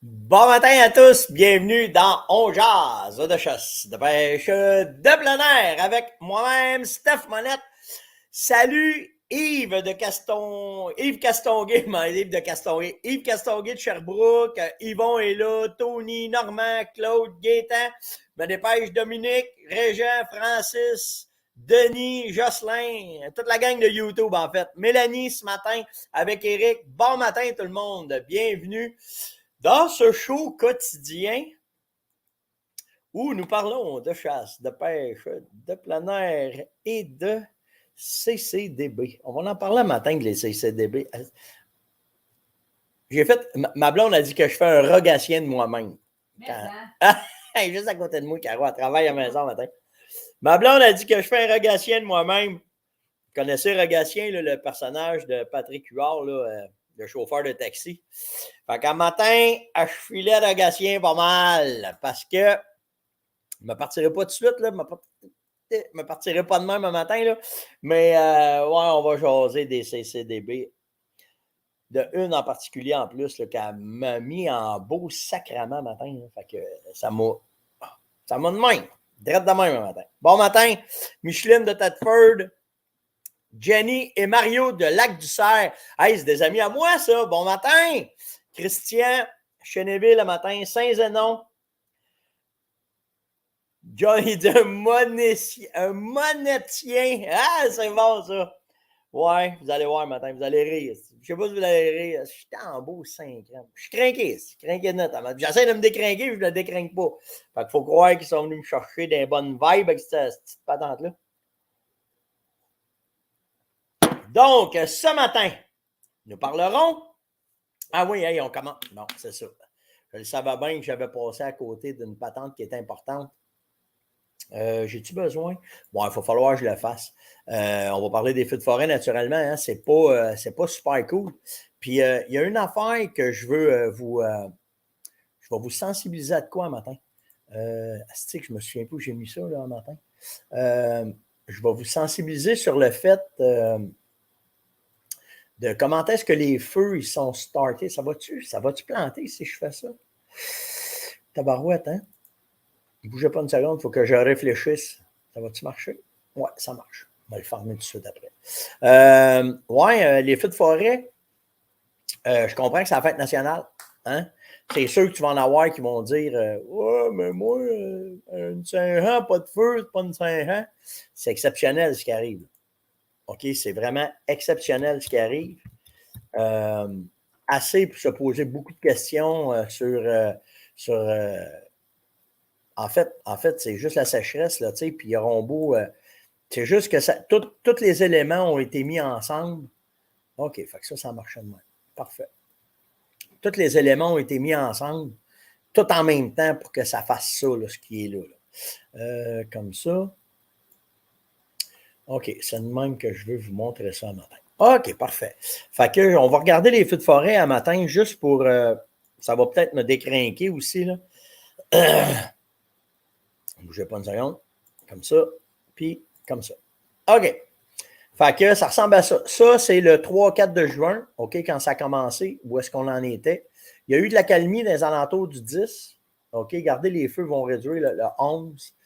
Bon matin à tous, bienvenue dans On Jase de chasse, de pêche, de plein air avec moi-même, Steph Monette. Salut Yves de Caston, Yves Castonguay, Yves de Castonguay, Yves Castonguay de Sherbrooke, Yvon est là, Tony, Normand, Claude, Gaétan, me dépêche Dominique, Régent, Francis, Denis, Jocelyn, toute la gang de YouTube en fait. Mélanie ce matin avec Eric. Bon matin tout le monde, bienvenue dans ce show quotidien où nous parlons de chasse, de pêche, de plein air et de CCDB. On va en parler un matin de les CCDB. J'ai fait, ma blonde a dit que je fais un rogatien de moi-même. Quand, juste à côté de moi, Caro, elle travaille à la maison le matin. Ma blonde a dit que je fais un rogatien de moi-même. Vous connaissez Rogatien, là, le personnage de Patrick Huard, là, le chauffeur de taxi. Fait qu'un matin, je filais Rogatien pas mal parce que je ne me partirai pas tout de suite, là, je ne me partirai pas de même un matin, là, mais ouais, on va jaser des CCDB. De une en particulier en plus, qu'elle m'a mis en beau sacrament matin. Là, fait que ça m'a de même. Drette de même un matin. Bon matin, Micheline de Thetford, Jenny et Mario de Lac-du-Cerf. Hey, c'est des amis à moi, ça. Bon matin. Christian, Cheneville le matin. Saint-Zénon. Johnny de un monetien. Ah, c'est bon, ça. Ouais, vous allez voir matin, vous allez rire. Je sais pas si vous allez rire. Je suis en beau 5 ans. Je suis craqué, net. J'essaie de me décrinquer, mais je ne me décrinque pas. Fait qu'il faut croire qu'ils sont venus me chercher des bonnes vibes avec cette petite patente-là. Donc, ce matin, nous parlerons. Ah oui, hey, on commence. Non, c'est ça. Je le savais bien que j'avais passé à côté d'une patente qui est importante. J'ai-tu besoin? Bon, il va falloir que je le fasse. On va parler des feux de forêt naturellement. Hein? C'est pas super cool. Puis, il y a une affaire que je veux je vais vous sensibiliser à de quoi un matin. Que je me souviens pas où j'ai mis ça là, un matin. Je vais vous sensibiliser sur le fait de comment est-ce que les feux ils sont startés. Ça va-tu planter si je fais ça? Tabarouette, hein? Ne bougez pas une seconde, il faut que je réfléchisse. Ça va-tu marcher? Ouais, ça marche. On va le fermer tout de suite après. Les feux de forêt, je comprends que c'est la fête nationale. Hein? C'est sûr que tu vas en avoir qui vont dire ouais, mais moi, une Saint-Jean, pas de feu, c'est pas une Saint-Jean. C'est exceptionnel ce qui arrive. OK, c'est vraiment exceptionnel ce qui arrive. Assez pour se poser beaucoup de questions sur en fait, c'est juste la sécheresse, là, tu sais, puis Rombaud, c'est juste que tous les éléments ont été mis ensemble. OK, fait que ça marche de même. Parfait. Tous les éléments ont été mis ensemble, tout en même temps pour que ça fasse ça, là, ce qui est là. Comme ça. OK, c'est de même que je veux vous montrer ça un matin. OK, parfait. Fait que on va regarder les feux de forêt un matin juste pour... ça va peut-être me décrinquer aussi, là. Ne bougez pas une seconde. Comme ça, puis comme ça. OK. Fait que ça ressemble à ça. Ça, c'est le 3-4 de juin, OK, quand ça a commencé, où est-ce qu'on en était. Il y a eu de l'accalmie dans les alentours du 10. OK, regardez, les feux vont réduire le 11,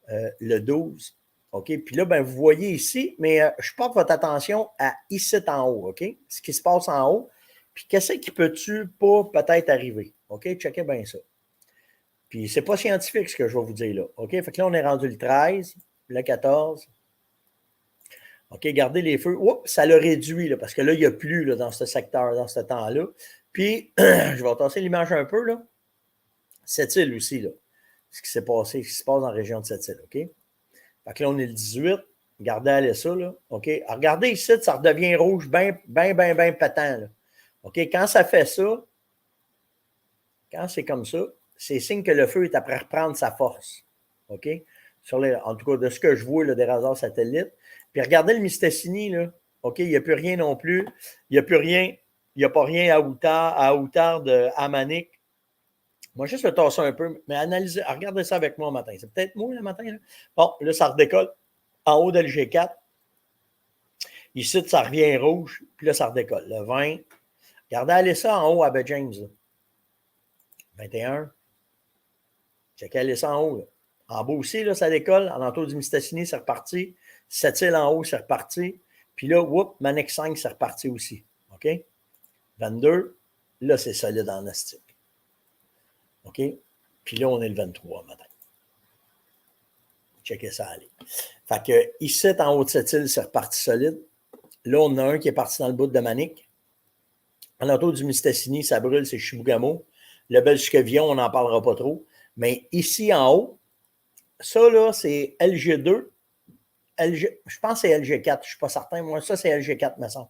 le 12. OK, puis là, ben, vous voyez ici, mais je porte votre attention à ici en haut, OK, ce qui se passe en haut. Puis qu'est-ce qui peut-tu pas peut-être arriver? OK, checkez bien ça. Puis c'est pas scientifique ce que je vais vous dire là. OK, fait que là, on est rendu le 13, le 14. OK, gardez les feux. Oups, ça l'a réduit, là, parce que là, il n'y a plus là, dans ce secteur, dans ce temps-là. Puis, je vais tasser l'image un peu, là. Sept-Îles aussi, là. Ce qui s'est passé, ce qui se passe dans la région de Sept-Îles, OK? Fait que là, on est le 18. Regardez, allez ça, là. OK? Alors, regardez ici, ça redevient rouge, bien pétant, là. OK? Quand ça fait ça, quand c'est comme ça, c'est signe que le feu est après reprendre sa force. OK? En tout cas, de ce que je vois, là, des radars satellites. Puis regardez le Mistassini, là. OK, il n'y a plus rien non plus. Il n'y a plus rien. Il n'y a pas rien à hauteur de Amanik. Moi, juste le tasser un peu, mais analysez, regardez ça avec moi le matin. C'est peut-être moi le matin. Là. Bon, là, ça redécolle en haut de l'G4. Ici, ça revient rouge, puis là, ça redécolle. Le 20. Regardez, allez ça en haut à James. Là. 21. Checkez aller ça en haut. Là. En bas aussi, là, ça décolle. En entour du Mistassini, c'est reparti. 7 îles en haut, c'est reparti. Puis là, whoop, Manic 5, c'est reparti aussi. OK? 22. Là, c'est solide en astique. OK? Puis là, on est le 23 matin. Checkez ça aller. Fait que ici, en haut de cette île, c'est reparti solide. Là, on a un qui est parti dans le bout de Manic. En entour du Mistassini, ça brûle, c'est Chibougamau. Le Belchevillon, on n'en parlera pas trop. Mais ici, en haut, ça, là, c'est LG2. Je pense que c'est LG4, je ne suis pas certain. Moi, ça, c'est LG4, me semble.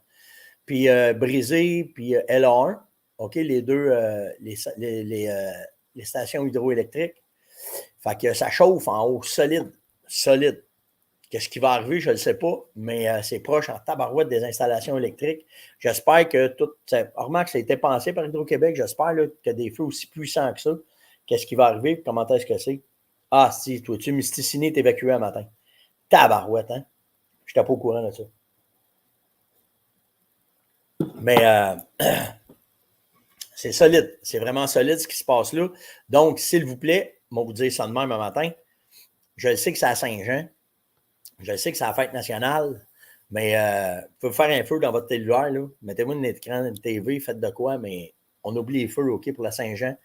Puis Brisé, puis LA1. OK, les deux, les stations hydroélectriques. Fait que ça chauffe en haut, solide, solide. Qu'est-ce qui va arriver, je ne le sais pas, mais c'est proche en tabarouette des installations électriques. J'espère que tout. Remarque, ça a été pensé par Hydro-Québec. J'espère qu'il y a des feux aussi puissants que ça. Qu'est-ce qui va arriver? Comment est-ce que c'est? Ah, si, toi, tu Mistassini t'es évacué un matin. Tabarouette, hein? Je n'étais pas au courant de ça. Mais c'est solide. C'est vraiment solide ce qui se passe là. Donc, s'il vous plaît, moi vous dire ça de même un matin. Je le sais que c'est à Saint-Jean. Je sais que c'est la fête nationale, mais vous pouvez faire un feu dans votre cellulaire. Mettez-vous un écran de TV, faites de quoi, mais on oublie les feux, OK, pour la Saint-Jean.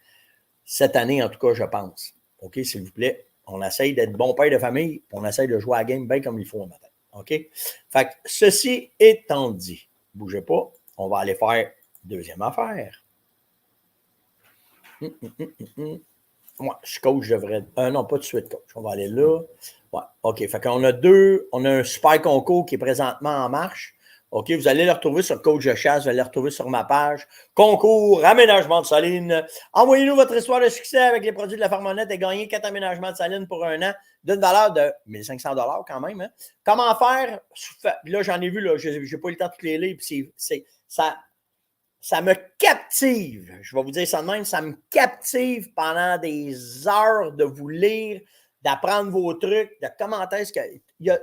Cette année, en tout cas, je pense. OK, s'il vous plaît, on essaye d'être bon père de famille, on essaye de jouer à la game bien comme il faut un matin. OK? Fait que ceci étant dit, bougez pas, on va aller faire deuxième affaire. Moi, je suis coach, je devrais. Non, pas tout de suite, coach. On va aller là. Ouais, OK. Fait qu'on a on a un super concours qui est présentement en marche. OK, vous allez le retrouver sur Coach de chasse, vous allez le retrouver sur ma page. Concours, aménagement de saline. Envoyez-nous votre histoire de succès avec les produits de la Farmonnette et gagnez 4 aménagements de saline pour un an d'une valeur de 1 500 $ quand même. Hein. Comment faire? Là, j'en ai vu, là, je n'ai pas eu le temps de toutes les lire, puis ça me captive. Je vais vous dire ça de même, ça me captive pendant des heures de vous lire, d'apprendre vos trucs, de commenter. Il y a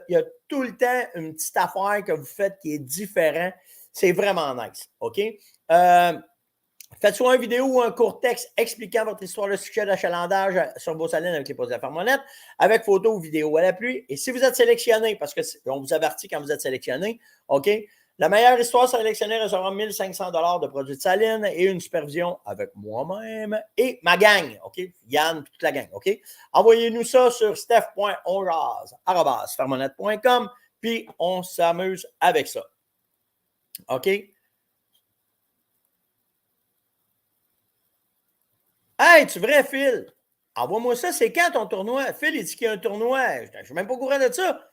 tout le temps une petite affaire que vous faites qui est différente. C'est vraiment nice. OK? Faites soit une vidéo ou un court texte expliquant votre histoire de succès d'achalandage sur vos salines avec les produits de la Farmonnette, avec photo ou vidéo à l'appui. Et si vous êtes sélectionné, parce qu'on vous avertit quand vous êtes sélectionné, OK? La meilleure histoire sélectionnée recevra 1 500 $ de produits de saline et une supervision avec moi-même et ma gang, OK? Yann, toute la gang, OK? Envoyez-nous ça sur steph.onjaz@farmonnette.com puis on s'amuse avec ça. OK? Hey, tu vrai, Phil? Envoie-moi ça, c'est quand ton tournoi? Phil, il dit qu'il y a un tournoi. Je ne suis même pas au courant de ça.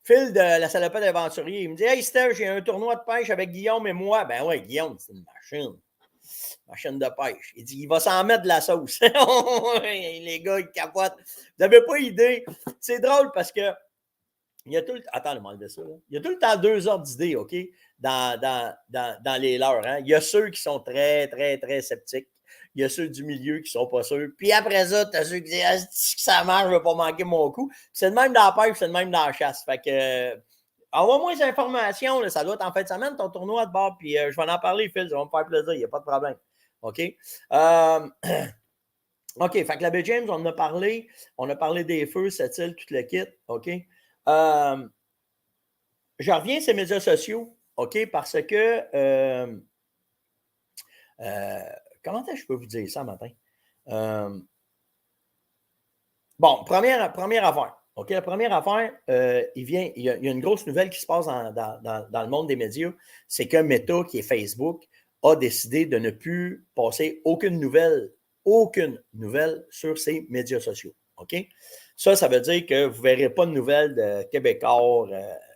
Phil de la salopette aventurier, il me dit « Hey Steph, j'ai un tournoi de pêche avec Guillaume et moi. » Ben ouais, Guillaume, c'est une machine. Machine de pêche. Il dit « Il va s'en mettre de la sauce. » Les gars, ils capotent. Vous n'avez pas idée. C'est drôle parce que il y a tout le temps. Attends, le mal de ça. Là. Il y a tout le temps 2 ordres d'idées, OK? Dans les leurs. Hein? Il y a ceux qui sont très, très, très sceptiques. Il y a ceux du milieu qui ne sont pas sûrs. Puis après ça, tu as ceux qui disent ah, si ça marche, je ne vais pas manquer mon coup. C'est le même dans la pêche, c'est le même dans la chasse. Fait que envoie-moi des informations. Là, ça doit être en fin de semaine, ton tournoi de bord. Puis je vais en parler, Phil. Ça va me faire plaisir. Il n'y a pas de problème. OK? OK. Fait que la baie James, on en a parlé. On a parlé des feux, cette île, tout le kit. OK? Je reviens sur les médias sociaux. OK? Parce que comment est-ce que je peux vous dire ça matin? Bon, première affaire. OK, la première affaire, il y a une grosse nouvelle qui se passe dans le monde des médias. C'est que Meta, qui est Facebook, a décidé de ne plus passer aucune nouvelle sur ses médias sociaux. OK? Ça veut dire que vous ne verrez pas de nouvelles de Québécois,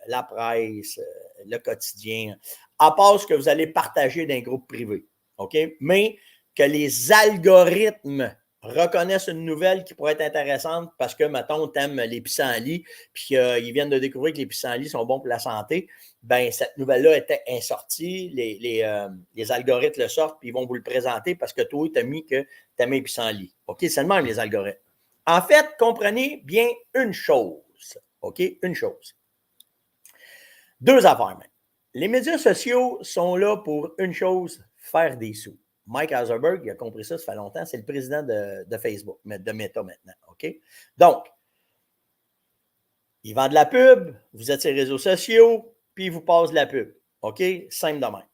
la presse, le quotidien, à part ce que vous allez partager dans un groupe privé. OK? Mais que les algorithmes reconnaissent une nouvelle qui pourrait être intéressante parce que, mettons, tu aimes les pissenlits puis qu'ils viennent de découvrir que les pissenlits sont bons pour la santé, bien, cette nouvelle-là était insortie. Les algorithmes le sortent puis ils vont vous le présenter parce que toi, tu as mis que tu aimais les pissenlits. OK? C'est le même, les algorithmes. En fait, comprenez bien une chose. OK? Une chose. 2 affaires même. Les médias sociaux sont là pour une chose, faire des sous. Mike Zuckerberg, il a compris ça fait longtemps, c'est le président de Facebook, de Meta maintenant. OK? Donc, il vend de la pub, vous êtes sur les réseaux sociaux, puis il vous passe de la pub. OK? Simple de même.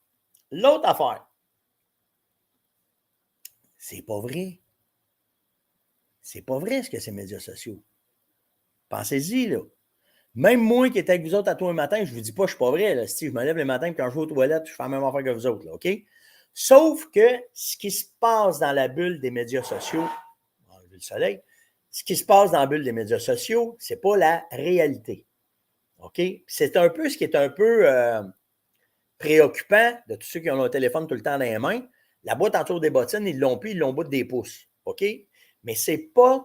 L'autre affaire, c'est pas vrai. C'est pas vrai ce que c'est les médias sociaux. Pensez-y, là. Même moi qui étais avec vous autres à toi un matin, je ne vous dis pas que je ne suis pas vrai. Là. Si je me lève le matin et quand je vais aux toilettes, je fais la même affaire que vous autres. Là, OK? Sauf que ce qui se passe dans la bulle des médias sociaux, on va enlever le soleil, ce qui se passe dans la bulle des médias sociaux, ce n'est pas la réalité. OK? C'est un peu ce qui est un peu préoccupant de tous ceux qui ont leur téléphone tout le temps dans les mains. La boîte autour des bottines, ils l'ont pris, ils l'ont bout des pouces. OK? Mais c'est pas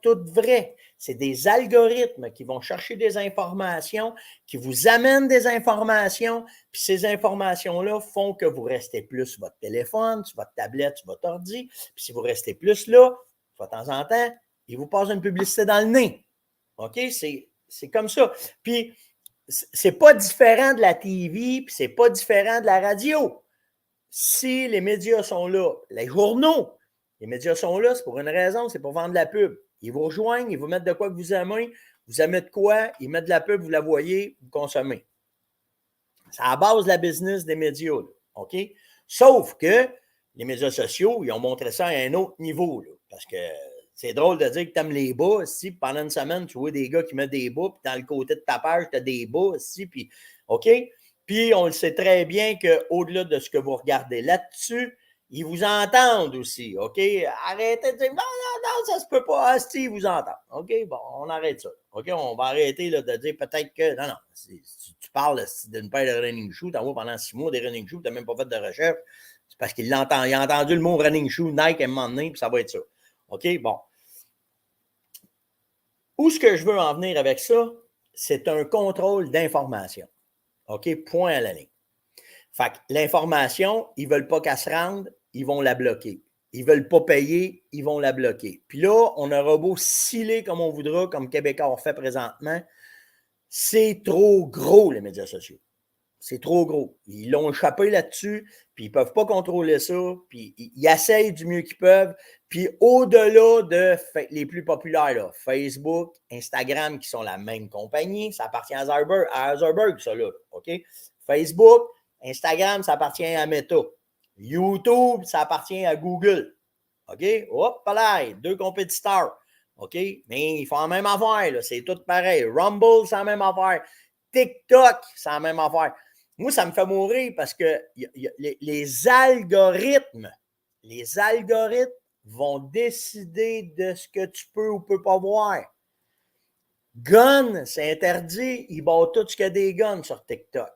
tout vrai. C'est des algorithmes qui vont chercher des informations, qui vous amènent des informations, puis ces informations-là font que vous restez plus sur votre téléphone, sur votre tablette, sur votre ordi, puis si vous restez plus là, de temps en temps, ils vous passent une publicité dans le nez. OK? C'est comme ça. Puis, c'est pas différent de la TV, puis c'est pas différent de la radio. Si les médias sont là, les journaux, les médias sont là, c'est pour une raison, c'est pour vendre de la pub. Ils vous rejoignent, ils vous mettent de quoi que vous aimez de quoi, ils mettent de la pub, vous la voyez, vous consommez. C'est à la base de la business des médias, là, OK? Sauf que les médias sociaux, ils ont montré ça à un autre niveau, là, parce que c'est drôle de dire que tu aimes les bas, si pendant une semaine, tu vois des gars qui mettent des bas, puis dans le côté de ta page, tu as des bas, si, puis OK? Puis on le sait très bien qu'au-delà de ce que vous regardez là-dessus, ils vous entendent aussi, OK? Arrêtez de dire, non, ça se peut pas, si, ils vous entendent. OK? Bon, on arrête ça. OK? On va arrêter là, de dire peut-être que, non, si tu parles d'une paire de running shoes, tu en vois pendant 6 mois des running shoes, tu n'as même pas fait de recherche, c'est parce qu'il a entendu le mot running shoe, Nike, à un moment donné, puis ça va être ça. OK? Bon. Où ce que je veux en venir avec ça, c'est un contrôle d'information. OK? Point à la ligne. Fait que l'information, ils ne veulent pas qu'elle se rende, ils vont la bloquer. Ils ne veulent pas payer, ils vont la bloquer. Puis là, on aura beau sciller comme on voudra, comme Québécois fait présentement, c'est trop gros, les médias sociaux. C'est trop gros. Ils l'ont échappé là-dessus, puis ils ne peuvent pas contrôler ça, puis ils essayent du mieux qu'ils peuvent. Puis au-delà de les plus populaires, là, Facebook, Instagram, qui sont la même compagnie, ça appartient à Zuckerberg, ça là, OK? Facebook, Instagram, ça appartient à Meta. YouTube, ça appartient à Google. OK? Hop là, 2 compétiteurs. OK? Mais ils font la même affaire, là. C'est tout pareil. Rumble, c'est la même affaire. TikTok, c'est la même affaire. Moi, ça me fait mourir parce que les algorithmes vont décider de ce que tu peux ou peux pas voir. Gun, c'est interdit. Ils battent tout ce qu'il y a des guns sur TikTok.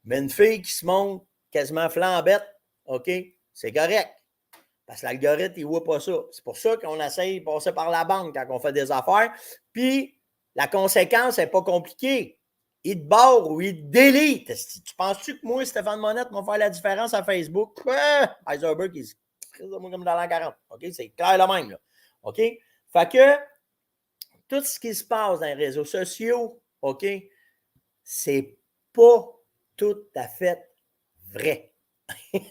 Mais une fille qui se montre quasiment flambette, OK, c'est correct. Parce que l'algorithme, il ne voit pas ça. C'est pour ça qu'on essaye de passer par la banque quand on fait des affaires. Puis, la conséquence n'est pas compliquée. Il te barre ou il te délite. Tu penses-tu que moi, Stéphane Monette, va faire la différence à Facebook? Zuckerberg, il se crise de moi comme dans l'an 40. OK? C'est clair le même. Là. OK? Fait que tout ce qui se passe dans les réseaux sociaux, OK, c'est pas tout à fait vrai.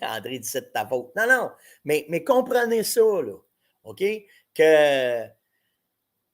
André dit c'est de ta faute. Non, mais comprenez ça, là. OK? Que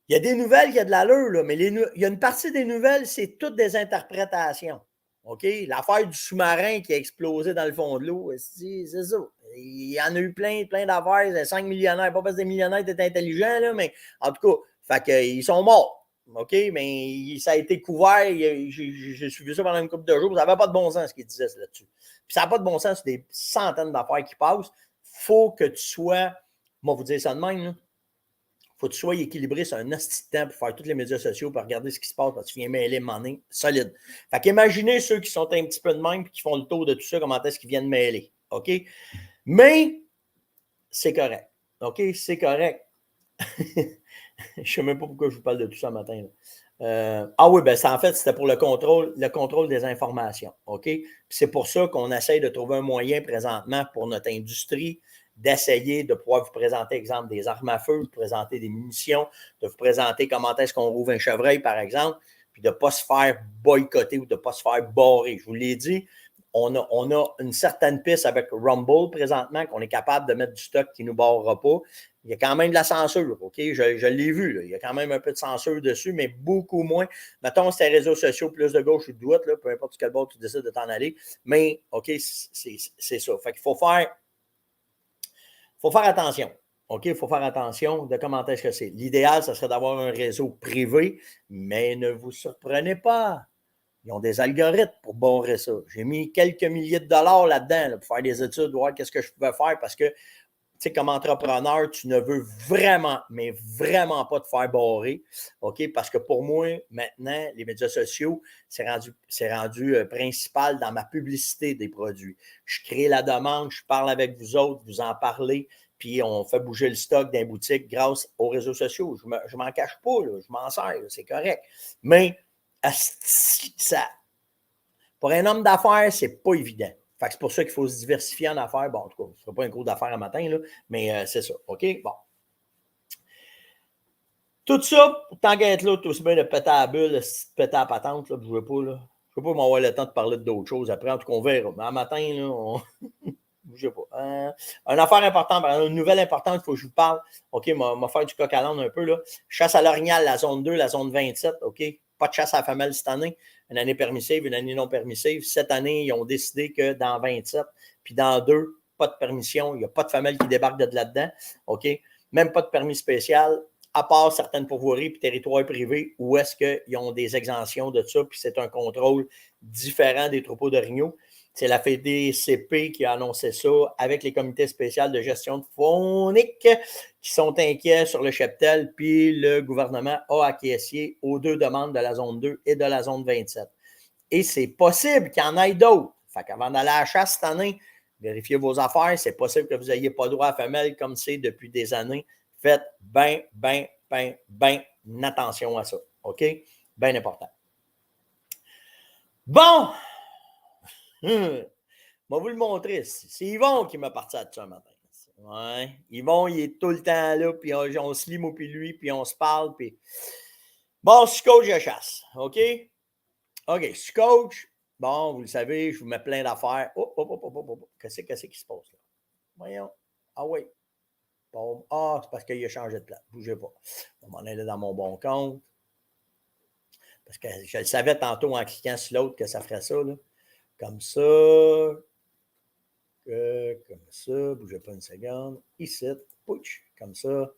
il y a des nouvelles, il y a de l'allure, là, mais il y a une partie des nouvelles, c'est toutes des interprétations. OK? L'affaire du sous-marin qui a explosé dans le fond de l'eau, c'est ça. Il y en a eu plein d'affaires, 5 millionnaires, pas parce que des millionnaires étaient intelligents, là, mais en tout cas, ils sont morts. OK? Mais ça a été couvert. J'ai suivi ça pendant une couple de jours. Ça n'avait pas de bon sens ce qu'il disait là-dessus. Puis ça n'a pas de bon sens sur des centaines d'affaires qui passent. Il faut que tu sois, moi, vous dire ça de même, là. Faut que tu sois équilibré sur un hostie de temps pour faire tous les médias sociaux, pour regarder ce qui se passe, parce que tu viens mêler monnaie solide. Fait qu'imaginez ceux qui sont un petit peu de même et qui font le tour de tout ça, comment est-ce qu'ils viennent mêler. OK? Mais c'est correct. OK? C'est correct. Je ne sais même pas pourquoi je vous parle de tout ça ce matin. Oui, ben en fait, c'était pour le contrôle des informations. OK? Puis c'est pour ça qu'on essaye de trouver un moyen présentement pour notre industrie d'essayer de pouvoir vous présenter, exemple, des armes à feu, de vous présenter des munitions, de vous présenter comment est-ce qu'on rouvre un chevreuil, par exemple, puis de ne pas se faire boycotter ou de ne pas se faire barrer. Je vous l'ai dit, On a une certaine piste avec Rumble présentement qu'on est capable de mettre du stock qui ne nous barrera pas. Il y a quand même de la censure, OK? Je l'ai vu, là. Il y a quand même un peu de censure dessus, mais beaucoup moins. Mettons, c'est les réseaux sociaux, plus de gauche ou de droite, là, peu importe quel bord tu décides de t'en aller. Mais, OK, c'est ça. Fait qu'il faut faire attention. OK, il faut faire attention de comment est-ce que c'est. L'idéal, ce serait d'avoir un réseau privé, mais ne vous surprenez pas. Ils ont des algorithmes pour barrer ça. J'ai mis quelques milliers de dollars là-dedans là, pour faire des études, voir qu'est-ce que je pouvais faire parce que, tu sais, comme entrepreneur, tu ne veux vraiment, mais vraiment pas te faire barrer. OK? Parce que pour moi, maintenant, les médias sociaux, c'est rendu principal dans ma publicité des produits. Je crée la demande, je parle avec vous autres, vous en parlez, puis on fait bouger le stock d'un boutique grâce aux réseaux sociaux. Je m'en cache pas, là, je m'en sers, c'est correct. Mais ça, pour un homme d'affaires, c'est pas évident. Fait que c'est pour ça qu'il faut se diversifier en affaires. Bon, en tout cas, ce ne sera pas un cours d'affaires à matin, là, mais c'est ça. OK? Bon. Tout ça, tant qu'à être là, tout aussi bien de péter à la bulle, de péter à la patente, là, je ne veux pas, là. Je ne veux pas m'avoir le temps de parler d'autres choses après. En tout cas, on verra. Mais à matin, là, on. Je sais pas. Une affaire importante, une nouvelle importante, il faut que je vous parle. OK, on va faire du coq à l'âne un peu. Là. Chasse à l'orignal, la zone 2, la zone 27. OK, pas de chasse à la femelle cette année. Une année permissive, une année non permissive. Cette année, ils ont décidé que dans 27, puis dans 2, pas de permission. Il n'y a pas de femelle qui débarque de là-dedans. OK, même pas de permis spécial, à part certaines pourvoiries et territoires privés où est-ce qu'ils ont des exemptions de ça, puis c'est un contrôle différent des troupeaux d'orignaux. C'est la FDCP qui a annoncé ça avec les comités spéciaux de gestion de faunique qui sont inquiets sur le cheptel, puis le gouvernement a acquiescé aux deux demandes de la zone 2 et de la zone 27. Et c'est possible qu'il y en ait d'autres. Fait qu'avant d'aller à la chasse cette année, vérifiez vos affaires. C'est possible que vous n'ayez pas droit à femelle comme c'est depuis des années. Faites bien attention à ça. OK? Bien important. Bon! Je vais vous le montrer. C'est Yvon qui m'a parti à ça un matin. Ouais. Yvon, il est tout le temps là, puis on se lit, moi puis lui, puis on se parle. Puis... Bon, je suis coach de chasse. OK? OK, je suis coach. Bon, vous le savez, je vous mets plein d'affaires. Qu'est-ce qui se passe là? Voyons. Ah oui. Bon. Ah, c'est parce qu'il a changé de place. Bougez pas. On va m'en aller dans mon bon compte. Parce que je le savais tantôt en cliquant sur l'autre que ça ferait ça. Là. Comme ça. Comme ça. Bougez pas une seconde. Ici. Pouch. Comme ça.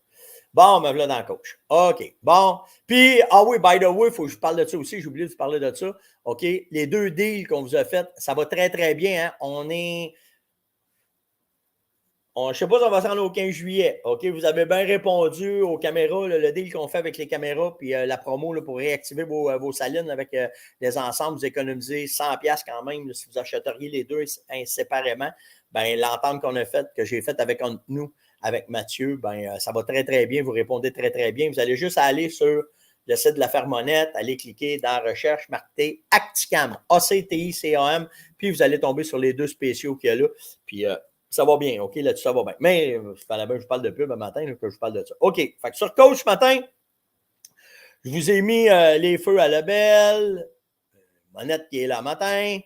Bon, me voilà dans le coach. OK. Bon. Puis, ah oui, by the way, il faut que je parle de ça aussi. J'ai oublié de vous parler de ça. OK. Les 2 deals qu'on vous a fait, ça va très, très bien. Hein? Je ne sais pas si on va s'en aller au 15 juillet. OK, vous avez bien répondu aux caméras, le deal qu'on fait avec les caméras, puis la promo là, pour réactiver vos salines avec les ensembles, vous économisez 100$ quand même là, si vous achèteriez les deux séparément. Ben, l'entente qu'on a faite, que j'ai faite avec nous, avec Mathieu, ben, ça va très, très bien. Vous répondez très, très bien. Vous allez juste aller sur le site de la Fermonnette, allez cliquer dans recherche, marquez Acticam, A-C-T-I-C-A-M, puis vous allez tomber sur les 2 spéciaux qu'il y a là. Puis ça va bien, OK? Là-dessus, ça va bien. Mais il fallait bien que je parle de pub un matin, là, que je parle de ça. OK. Fait que sur coach ce matin, je vous ai mis les feux à la belle. Monette qui est là matin.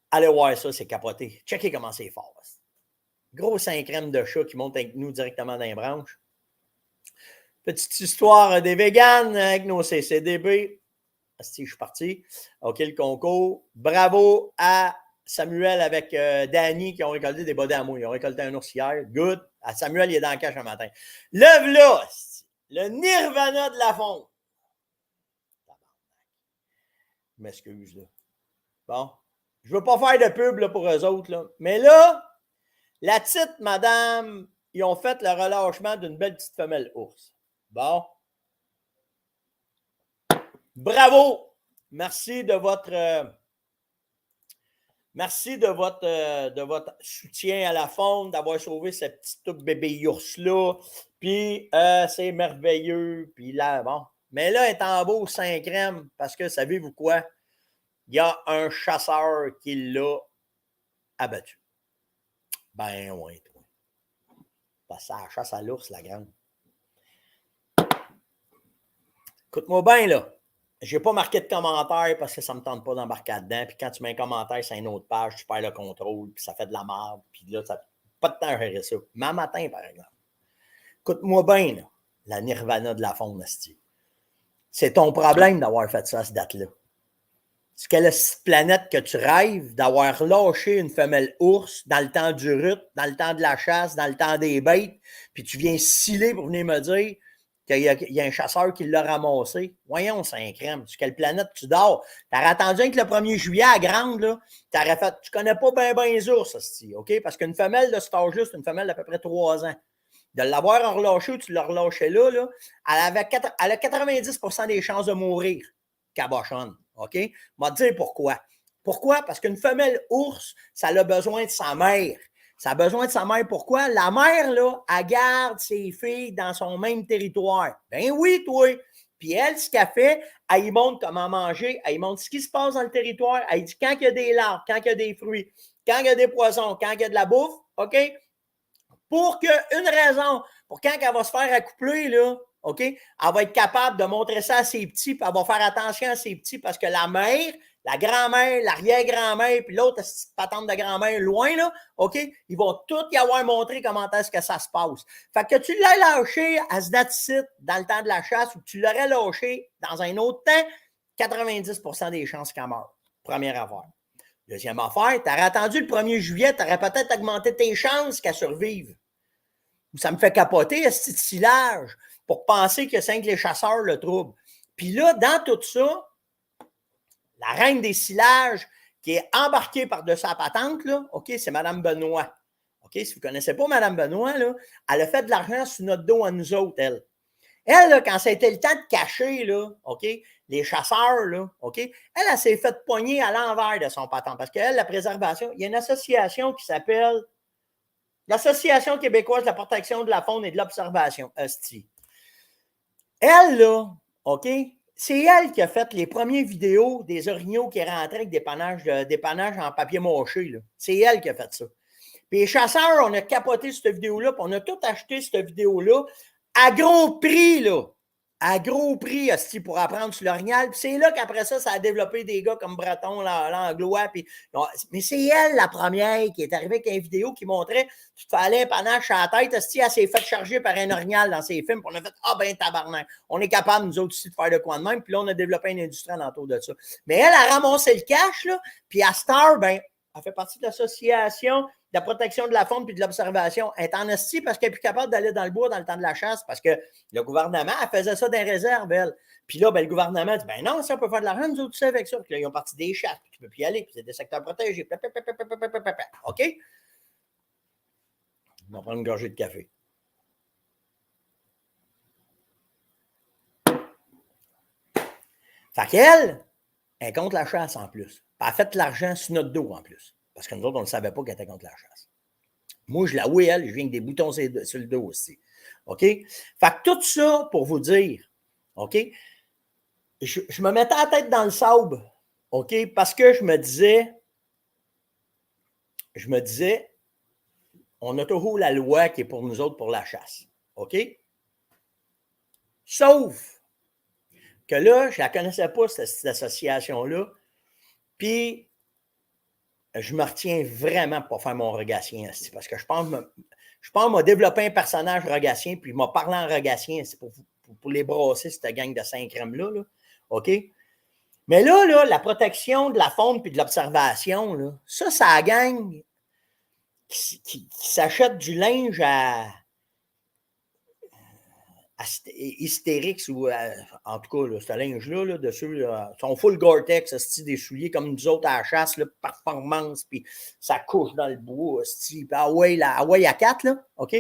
Allez voir ça, c'est capoté. Checkez comment c'est fort. Gros 5 crèmes de chat qui montent avec nous directement dans les branches. Petite histoire des véganes avec nos CCDB. Si je suis parti. OK, le concours. Bravo à Samuel avec Danny qui ont récolté des bodés à mouille. Ils ont récolté un ours hier. Good. Samuel, il est dans le cache un matin. Lève là! Le Nirvana de la fonte. Je m'excuse, là. Bon. Je ne veux pas faire de pub là, pour eux autres, là. Mais là, la petite madame, ils ont fait le relâchement d'une belle petite femelle ours. Bon. Bravo! Merci de votre... Merci de votre soutien à la faune, d'avoir sauvé ce petit tout bébé ours-là. Puis, c'est merveilleux. Puis là, bon. Mais là, elle est en beau 5 crèmes parce que, savez-vous quoi? Il y a un chasseur qui l'a abattu. Ben oui, toi. Parce que ça chasse à l'ours, la grande. Écoute-moi bien, là. Je n'ai pas marqué de commentaire parce que ça ne me tente pas d'embarquer là-dedans. Puis quand tu mets un commentaire sur une autre page, tu perds le contrôle, puis ça fait de la merde. Puis là, ça pas de temps à gérer ça. Mais un matin, par exemple. Écoute-moi bien, là, la nirvana de la faune, esti. C'est ton problème d'avoir fait ça à cette date-là. C'est quelle planète que tu rêves d'avoir lâché une femelle ours dans le temps du rut, dans le temps de la chasse, dans le temps des bêtes, puis tu viens sciller pour venir me dire qu'il y a un chasseur qui l'a ramassé. Voyons, c'est un crème. Sur quelle planète tu dors? T'aurais attendu que le 1er juillet à Grande, là, t'aurais fait. Tu connais pas bien les ours, OK? Parce qu'une femelle de cet âge-là, c'est une femelle d'à peu près 3 ans. De l'avoir relâché ou tu l'as relâché là, elle a 90% des chances de mourir, cabochonne. OK? Je vais te dire pourquoi. Pourquoi? Parce qu'une femelle ours, ça a besoin de sa mère. Ça a besoin de sa mère. Pourquoi? La mère, là, elle garde ses filles dans son même territoire. Ben oui, toi. Puis elle, ce qu'elle fait, elle y montre comment manger, elle y montre ce qui se passe dans le territoire, elle dit quand il y a des larves, quand il y a des fruits, quand il y a des poissons, quand il y a de la bouffe, OK? Pour qu'une raison, pour quand elle va se faire accoupler, là, OK, elle va être capable de montrer ça à ses petits, puis elle va faire attention à ses petits parce que la mère, la grand-mère, l'arrière-grand-mère, puis l'autre patente de grand-mère loin, là, OK, ils vont tout y avoir montré comment est-ce que ça se passe. Fait que tu l'as lâché à ce date-ci dans le temps de la chasse ou tu l'aurais lâché dans un autre temps, 90% des chances qu'elle meure. Première affaire. Deuxième affaire, tu aurais attendu le 1er juillet, tu aurais peut-être augmenté tes chances qu'elle survive. Ça me fait capoter, ce petit silage, pour penser que c'est que les chasseurs le troublent. Puis là, dans tout ça, la reine des silages qui est embarquée par-dessus sa patente, là, OK, c'est Mme Benoît. OK, si vous ne connaissez pas Mme Benoît, là, elle a fait de l'argent sur notre dos à nous autres, elle. Elle, là, quand ça a été le temps de cacher, là, OK, les chasseurs, là, OK, elle s'est fait pogner à l'envers de son patente. Parce qu'elle, la préservation, il y a une association qui s'appelle l'Association québécoise de la protection de la faune et de l'observation, ASTI. Elle, là, OK, c'est elle qui a fait les premières vidéos des orignaux qui rentraient avec des panaches en papier mâché. C'est elle qui a fait ça. Puis les chasseurs, on a capoté cette vidéo-là, puis on a tout acheté cette vidéo-là à gros prix, là. À gros prix, hostie, pour apprendre sur l'orignal. Puis c'est là qu'après ça, ça a développé des gars comme Breton, l'Anglois. Puis, mais c'est elle, la première, qui est arrivée avec une vidéo qui montrait tu te fallait un panache à la tête. Hostie, elle s'est fait charger par un orignal dans ses films. Puis on a fait ah ben tabarnak. On est capable, nous autres aussi, de faire le coin de même. Puis là, on a développé une industrie autour de ça. Mais elle a ramassé le cash, là. Puis à Star, ben, elle fait partie de l'association de la protection de la faune et de l'observation. Elle est en esti parce qu'elle n'est plus capable d'aller dans le bois dans le temps de la chasse parce que le gouvernement, elle faisait ça dans les réserves, elle. Puis là, ben, le gouvernement dit, ben non, ça, on peut faire de l'argent, nous autres, tu sais, avec ça. Puis là, ils ont parti des chasses, puis tu ne peux plus y aller, puis c'est des secteurs protégés. OK? On va prendre une gorgée de café. Fait qu'elle, elle compte la chasse en plus. Puis elle a fait de l'argent sur notre dos en plus. Parce que nous autres, on ne savait pas qu'elle était contre la chasse. Moi, je l'avoue, elle, je viens avec des boutons sur le dos aussi. OK? Fait que tout ça pour vous dire, OK? Je me mettais la tête dans le sable, OK? Parce que je me disais, on a toujours la loi qui est pour nous autres pour la chasse. OK? Sauf que là, je ne la connaissais pas, cette association-là. Puis, je me retiens vraiment pour faire mon rogatien. Parce que je pense m'a développé un personnage rogatien, puis il m'a parlé en rogatien. C'est pour les brasser, cette gang de 5 crèmes-là. Là. OK? Mais là, la protection de la faune puis de l'observation, ça la gang qui s'achète du linge à Hystérix ou en tout cas, là, ce linge-là, dessus, sont full Gore-Tex, des souliers comme nous autres à la chasse, là, performance, puis ça couche dans le bois, puis Hawaii à 4, là, OK?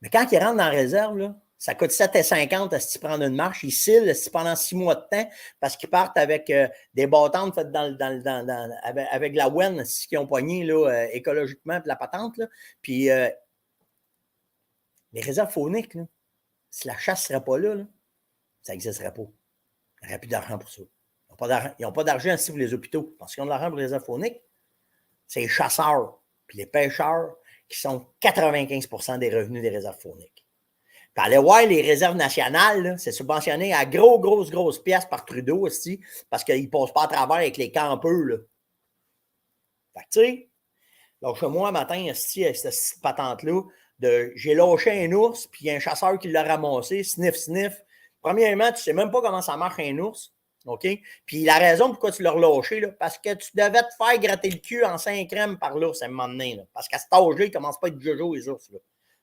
Mais quand ils rentrent dans la réserve, là, ça coûte 7,50 si tu prends une marche. Ils scellent pendant 6 mois de temps parce qu'ils partent avec des bâtons faites avec la Wen qu'ils ont pogné là, écologiquement, puis la patente. Là. Puis les réserves fauniques, là, si la chasse ne serait pas là, ça n'existerait pas. Il n'y aurait plus d'argent pour ça. Ils n'ont pas d'argent ainsi pour les hôpitaux parce qu'ils ont de l'argent pour les réserves fauniques. C'est les chasseurs puis les pêcheurs qui sont 95% des revenus des réserves fauniques. Puis allez voir les réserves nationales, c'est subventionné à grosses pièces par Trudeau aussi, parce qu'il ne passe pas à travers avec les campeux. Là. Fait que tu sais, lâche-moi un matin, avec cette patente-là, j'ai lâché un ours, puis il y a un chasseur qui l'a ramassé, sniff. Premièrement, tu ne sais même pas comment ça marche un ours. OK? Puis la raison pourquoi tu l'as relâché, là, parce que tu devais te faire gratter le cul en 5 crèmes par l'ours à un moment donné. Là, parce qu'à cet âge-là, ils ne commencent pas à être jojo, les ours. Là.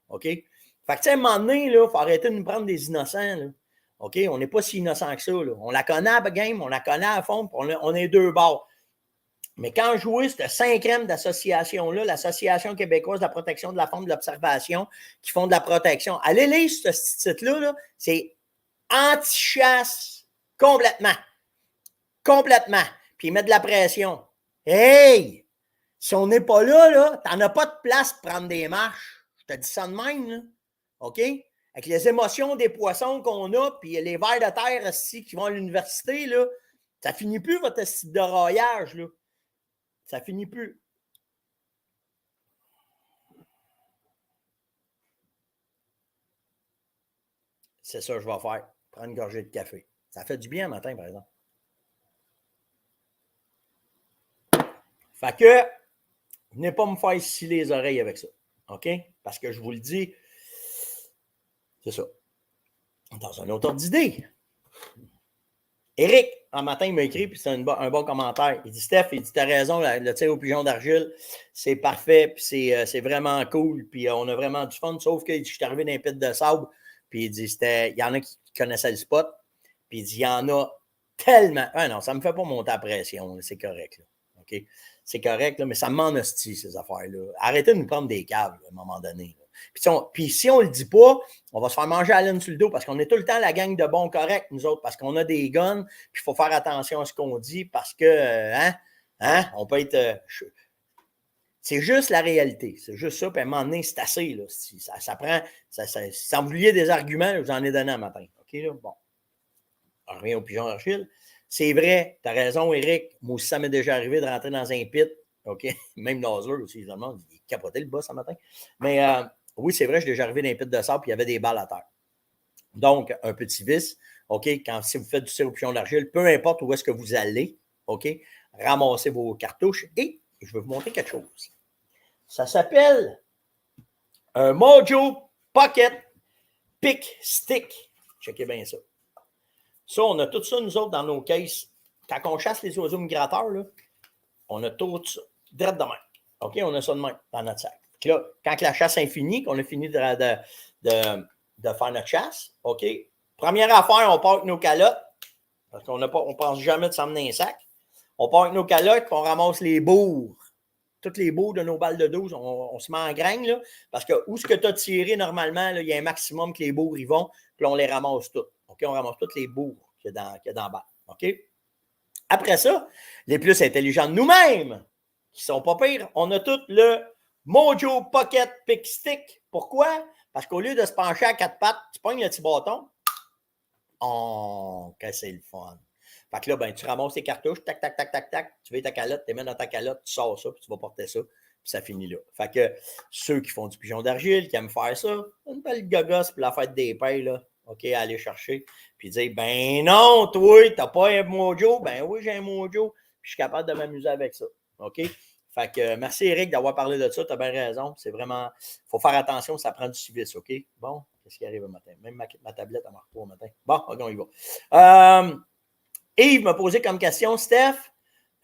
OK? Fait que, tu sais, à un moment donné, il faut arrêter de nous prendre des innocents. Là. OK? On n'est pas si innocents que ça. Là. On la connaît à la game, on la connaît à fond, puis on est deux bords. Mais quand je jouais cette 5e d'association-là, l'Association québécoise de la protection de la faune de l'observation, qui font de la protection, allez lire ce titre-là, là, c'est anti-chasse complètement. Complètement. Puis ils mettent de la pression. Hey! Si on n'est pas là, t'en as pas de place pour prendre des marches. Je te dis ça de même, là. OK? Avec les émotions des poissons qu'on a, puis les vers de terre ici qui vont à l'université, là, ça finit plus votre site de raillage, là. Ça finit plus. C'est ça que je vais faire. Prendre une gorgée de café. Ça fait du bien le matin, par exemple. Fait que, venez pas me faire sciller les oreilles avec ça. OK? Parce que je vous le dis, c'est ça. Dans un autre ordre d'idée. Éric, un matin, il m'a écrit, puis c'est un bon commentaire. Il dit, Steph, il dit, t'as raison, le tir au pigeon d'argile, c'est parfait, puis c'est vraiment cool, puis on a vraiment du fun, sauf que je suis arrivé dans un pit de sable, puis il dit, il y en a qui connaissaient le spot, puis il dit, il y en a tellement. Ah non, ça ne me fait pas monter la pression, c'est correct, là. OK? C'est correct, là, mais ça m'en hostie, ces affaires-là. Arrêtez de nous prendre des câbles, à un moment donné. Puis si on ne le dit pas, on va se faire manger à laine sur le dos parce qu'on est tout le temps la gang de bons corrects, nous autres, parce qu'on a des guns, puis il faut faire attention à ce qu'on dit parce que, on peut être. C'est juste la réalité. C'est juste ça. Puis à un moment donné, c'est assez. Là. Ça prend. Sans vous vouliez des arguments, je vous en ai donné un matin. OK, là? Bon. On revient au pigeon d'argile. C'est vrai, tu as raison, Éric. Moi aussi, ça m'est déjà arrivé de rentrer dans un pit. OK? Même Naseur aussi, évidemment. Il capotait le bas ce matin. Mais oui, c'est vrai, je suis déjà arrivé dans un pit de sable, puis il y avait des balles à terre. Donc, un petit vice. OK? Si vous faites du tir au pigeon d'argile, peu importe où est-ce que vous allez, OK? Ramassez vos cartouches et je vais vous montrer quelque chose. Ça s'appelle un Mojo Pocket Pick Stick. Checkez bien ça. Ça, on a tout ça, nous autres, dans nos caisses. Quand on chasse les oiseaux migrateurs, là, on a tout ça, direct de même. OK? On a ça de même dans notre sac. Là, quand la chasse est finie, qu'on a fini de faire notre chasse, OK? Première affaire, on part avec nos calottes, parce qu'on ne pense jamais de s'emmener un sac. On part avec nos calottes, puis on ramasse les bourres. Toutes les bourres de nos balles de 12, on se met en graine, là, parce que où ce que tu as tiré normalement, il y a un maximum que les bourres y vont, puis on les ramasse toutes. OK? On ramasse toutes les bourres qu'il y a dans la balle. OK? Après ça, les plus intelligents de nous-mêmes, qui sont pas pires, on a tout le Mojo Pocket Pick Stick. Pourquoi? Parce qu'au lieu de se pencher à 4 pattes, tu pognes le petit bâton. Oh, que c'est le fun. Fait que là, ben, tu ramasses tes cartouches, tac, tac, tac, tac, tac, tu veux ta calotte, tu les mets dans ta calotte, tu sors ça, puis tu vas porter ça, puis ça finit là. Fait que ceux qui font du pigeon d'argile, qui aiment faire ça, une belle gogosse pour la fête des pains, là, OK, aller chercher, puis dire, ben non, toi, t'as pas un mojo, ben oui, j'ai un mojo, puis je suis capable de m'amuser avec ça, OK? Fait que merci, Éric, d'avoir parlé de ça, t'as bien raison, c'est vraiment, il faut faire attention, ça prend du civisme, OK? Bon, qu'est-ce qui arrive le matin? Même ma tablette, elle marche pas au matin. Bon, OK, on y va. Yves m'a posé comme question, Steph,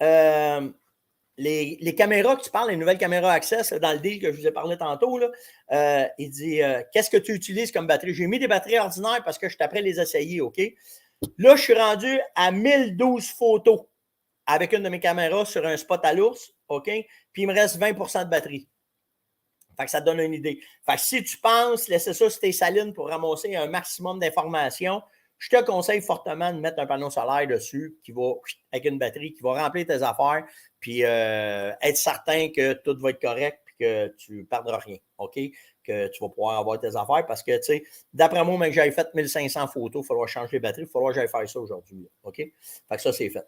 les caméras que tu parles, les nouvelles caméras Access, dans le deal que je vous ai parlé tantôt, là, il dit qu'est-ce que tu utilises comme batterie? J'ai mis des batteries ordinaires parce que je suis après les essayer, OK? Là, je suis rendu à 1012 photos avec une de mes caméras sur un spot à l'ours, OK? Puis il me reste 20% de batterie. Fait que ça te donne une idée. Fait que si tu penses laisser ça sur tes salines pour ramasser un maximum d'informations, je te conseille fortement de mettre un panneau solaire dessus qui va, avec une batterie, qui va remplir tes affaires, puis être certain que tout va être correct, puis que tu ne perdras rien, OK? Que tu vas pouvoir avoir tes affaires, parce que, tu sais, d'après moi, même que j'avais fait 1500 photos, il faudra changer les batteries, il faudra que j'aille faire ça aujourd'hui, OK? Fait que ça, c'est fait.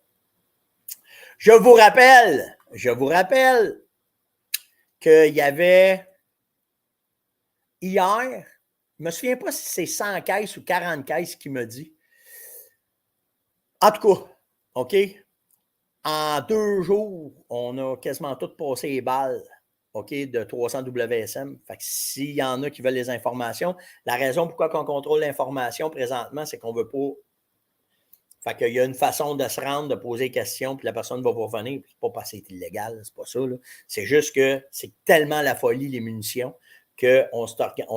Je vous rappelle qu'il y avait hier, Je ne me souviens pas si c'est 100 caisses ou 40 caisses qu'il me dit. En tout cas, OK, en 2 jours, on a quasiment tout passé les balles, OK, de 300 WSM. Fait que s'il y en a qui veulent les informations, la raison pourquoi on contrôle l'information présentement, c'est qu'on ne veut pas. Fait qu'il y a une façon de se rendre, de poser des questions, puis la personne va vous revenir. C'est pas parce que c'est illégal, c'est pas ça. C'est juste que c'est tellement la folie, les munitions, qu'on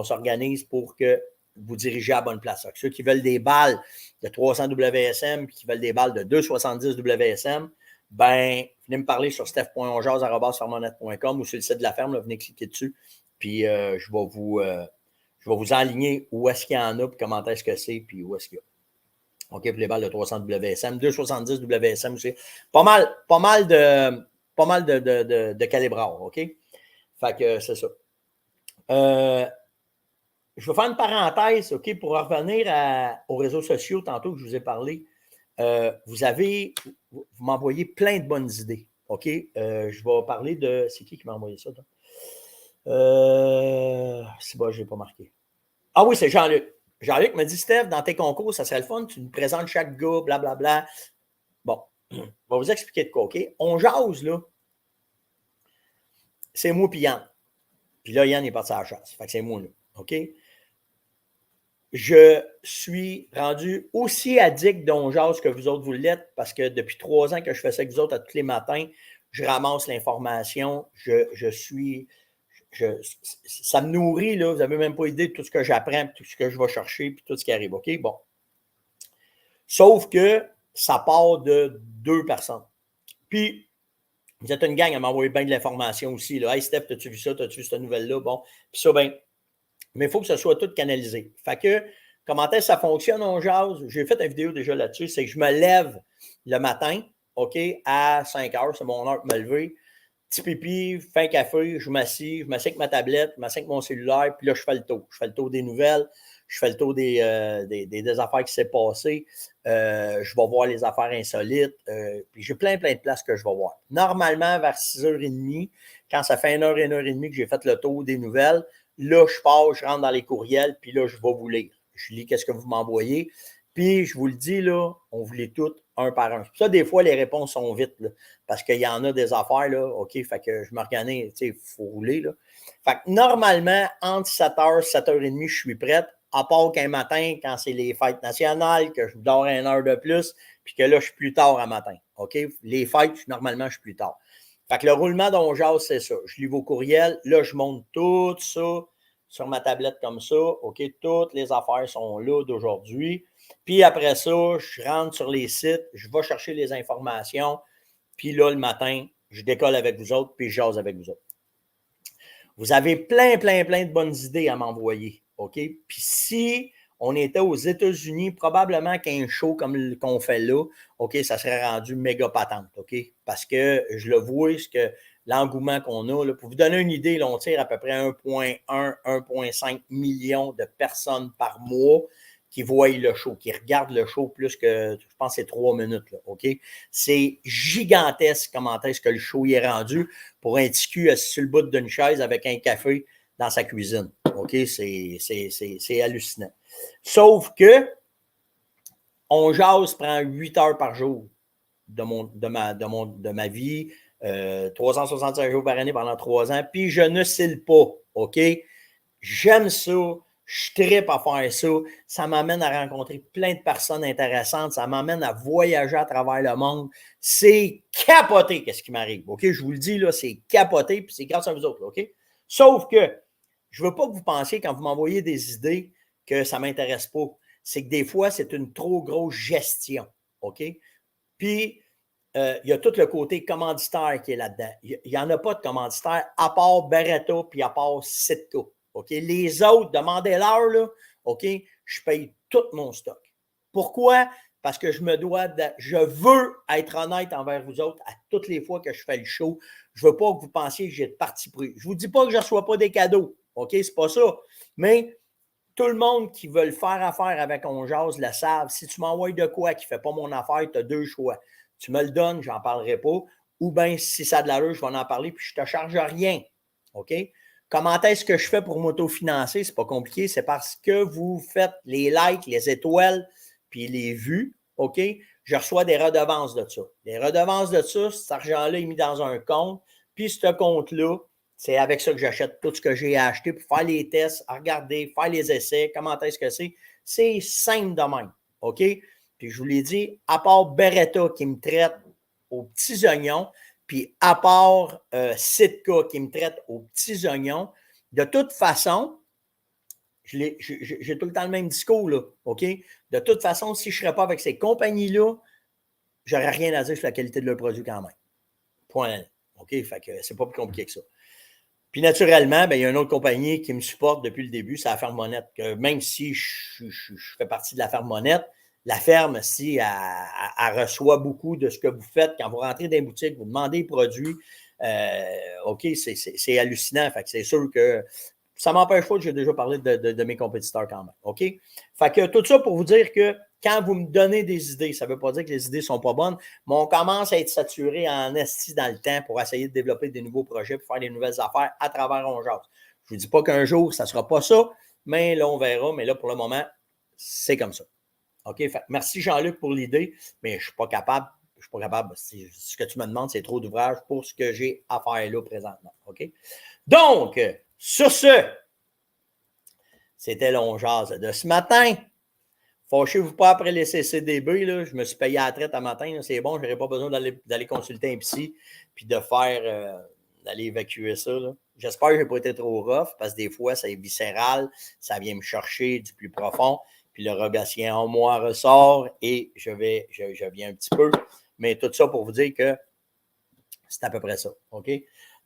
s'organise pour que vous dirigez à la bonne place. Ceux qui veulent des balles de 300 WSM, puis qui veulent des balles de 270 WSM, ben, venez me parler sur steph.onjaz@fermonet.com ou sur le site de la ferme, là, venez cliquer dessus, puis je vais vous enligner où est-ce qu'il y en a, puis comment est-ce que c'est, puis où est-ce qu'il y a. OK, pour les balles de 300 WSM, 270 WSM aussi. Pas mal de calibrage, OK? Fait que c'est ça. Je vais faire une parenthèse, OK, pour revenir aux réseaux sociaux tantôt que je vous ai parlé. Vous m'envoyez plein de bonnes idées, OK? Je vais parler de... C'est qui m'a envoyé ça? C'est bon, je n'ai pas marqué. Ah oui, c'est Jean-Luc. Jean-Luc me dit, Steph, dans tes concours, ça serait le fun, tu nous présentes chaque gars, blablabla. Bon, je vais vous expliquer de quoi, OK? On jase, là. C'est moi puis Yann. Puis là, Yann est parti à la chasse. Fait que c'est moi, là. OK? Je suis rendu aussi addict d'On jase que vous autres, vous l'êtes, parce que depuis 3 ans que je fais ça avec vous autres à tous les matins, je ramasse l'information, ça me nourrit, là. Vous n'avez même pas idée de tout ce que j'apprends, tout ce que je vais chercher, puis tout ce qui arrive. OK? Bon. Sauf que ça part de 2 personnes. Puis, vous êtes une gang à m'envoyer bien de l'information aussi. Là. Hey Steph, as-tu vu ça? As-tu vu cette nouvelle-là? Bon. Puis ça, bien. Mais il faut que ce soit tout canalisé. Fait que, comment est-ce que ça fonctionne, On jase? J'ai fait une vidéo déjà là-dessus. C'est que je me lève le matin, OK, à 5 heures. C'est mon heure pour me lever. Petit pipi, fin café, je m'assieds avec ma tablette, je m'assieds avec mon cellulaire, puis là, je fais le tour. Je fais le tour des nouvelles, je fais le tour des affaires qui s'est passées, je vais voir les affaires insolites, puis j'ai plein de places que je vais voir. Normalement, vers 6h30, quand ça fait 1h que j'ai fait le tour des nouvelles, là, je pars, je rentre dans les courriels, puis là, je vais vous lire. Je lis qu'est-ce que vous m'envoyez. Puis, je vous le dis, là, on vous lit toutes un par un. Ça, des fois, les réponses sont vite, là, parce qu'il y en a des affaires, là, OK, fait que je m'organise, tu sais, il faut rouler, là. Fait que normalement, entre 7h, 7h30, je suis prête, à part qu'un matin, quand c'est les fêtes nationales, que je dors 1 heure de plus, puis que là, je suis plus tard à matin, OK? Les fêtes, normalement, je suis plus tard. Fait que le roulement d'On jase, c'est ça. Je lis vos courriels, là, je monte tout ça sur ma tablette comme ça, OK? Toutes les affaires sont là d'aujourd'hui. Puis après ça, je rentre sur les sites, je vais chercher les informations, puis là, le matin, je décolle avec vous autres, puis je jase avec vous autres. Vous avez plein de bonnes idées à m'envoyer, OK? Puis si on était aux États-Unis, probablement qu'un show comme qu'on fait là, OK, ça serait rendu méga patente, OK? Parce que je le vois, l'engouement qu'on a. Là, pour vous donner une idée, là, on tire à peu près 1,1, 1,5 million de personnes par mois qui voient le show, qui regardent le show plus que, je pense, c'est 3 minutes, là, OK? C'est gigantesque comment est-ce que le show y est rendu pour un petit cul assis sur le bout d'une chaise avec un café dans sa cuisine. OK? C'est hallucinant. Sauf que On jase prend 8 heures par jour de ma vie, 365 jours par année pendant 3 ans, puis je ne cille pas, OK? J'aime ça, je trippe à faire ça, ça m'amène à rencontrer plein de personnes intéressantes, ça m'amène à voyager à travers le monde, c'est capoté qu'est-ce qui m'arrive, OK? Je vous le dis, là, c'est capoté, puis c'est grâce à vous autres, là, OK? Sauf que je ne veux pas que vous pensiez, quand vous m'envoyez des idées, que ça ne m'intéresse pas. C'est que des fois, c'est une trop grosse gestion, OK? Puis, il y a tout le côté commanditaire qui est là-dedans. Il n'y en a pas de commanditaire à part Beretta puis à part Sitka. OK? Les autres, demandez-leur, là, OK? Je paye tout mon stock. Pourquoi? Parce que je veux être honnête envers vous autres à toutes les fois que je fais le show. Je ne veux pas que vous pensiez que j'ai de parti pris. Je ne vous dis pas que je ne reçois pas des cadeaux. OK? C'est pas ça. Mais tout le monde qui veut faire affaire avec On jase le savent. Si tu m'envoies de quoi qui ne fait pas mon affaire, tu as 2 choix. Tu me le donnes, j'en parlerai pas. Ou bien, si ça a de l'allure, je vais en parler, puis je ne te charge rien. OK? comment est-ce que je fais pour m'autofinancer? C'est pas compliqué, c'est parce que vous faites les likes, les étoiles, puis les vues, OK? Je reçois des redevances de ça. Les redevances de ça, cet argent-là est mis dans un compte, puis ce compte-là, c'est avec ça que j'achète tout ce que j'ai acheté pour faire les tests, regarder, faire les essais, comment est-ce que c'est. C'est simple de même, OK? Puis je vous l'ai dit, à part Beretta qui me traite aux petits oignons, puis à part Sitka qui me traite aux petits oignons, de toute façon, j'ai tout le temps le même discours, là, OK? De toute façon, si je ne serais pas avec ces compagnies-là, je n'aurais rien à dire sur la qualité de leur produit quand même. Point. OK? Fait que c'est pas plus compliqué que ça. Puis naturellement, il y a une autre compagnie qui me supporte depuis le début, c'est la Ferme Monette. Que même si je fais partie de la Ferme Monette, la ferme, si elle reçoit beaucoup de ce que vous faites, quand vous rentrez dans les boutiques, vous demandez les produits, OK, c'est hallucinant. Fait que c'est sûr que ça ne m'empêche pas que j'ai déjà parlé de mes compétiteurs quand même. OK? Fait que tout ça pour vous dire que quand vous me donnez des idées, ça ne veut pas dire que les idées ne sont pas bonnes, mais on commence à être saturé en esti dans le temps pour essayer de développer des nouveaux projets, pour faire des nouvelles affaires à travers On Jase. Je ne vous dis pas qu'un jour, ça ne sera pas ça, mais là, on verra. Mais là, pour le moment, c'est comme ça. OK? Fait que merci Jean-Luc pour l'idée, mais je ne suis pas capable. Je suis pas capable. Ce que tu me demandes, c'est trop d'ouvrage pour ce que j'ai à faire là présentement. OK? Donc, sur ce, c'était l'On Jase de ce matin. Fâchez-vous pas après les CCDB. Là. Je me suis payé à la traite un matin. C'est bon, je n'aurais pas besoin d'aller consulter un psy puis de faire, d'aller évacuer ça. Là. J'espère que je n'ai pas été trop rough parce que des fois, c'est viscéral. Ça vient me chercher du plus profond. Puis le Rogatien en moi ressort et je viens un petit peu. Mais tout ça pour vous dire que c'est à peu près ça. OK?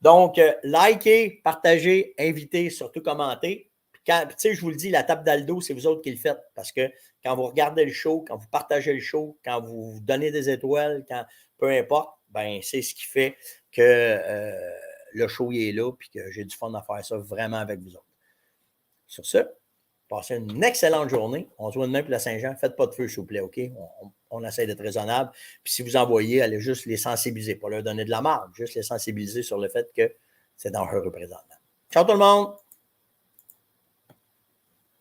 Donc, likez, partagez, invitez, surtout commentez. Tu sais, je vous le dis, la tape d'Aldo, c'est vous autres qui le faites. Parce que quand vous regardez le show, quand vous partagez le show, quand vous donnez des étoiles, peu importe, ben c'est ce qui fait que le show il est là et que j'ai du fun à faire ça vraiment avec vous autres. Sur ce, passez une excellente journée. On se voit demain pour la Saint-Jean. Faites pas de feu, s'il vous plaît, OK? On essaie d'être raisonnable. Puis si vous envoyez, allez juste les sensibiliser. Pas leur donner de la marde, juste les sensibiliser sur le fait que c'est dangereux présentement. Ciao tout le monde!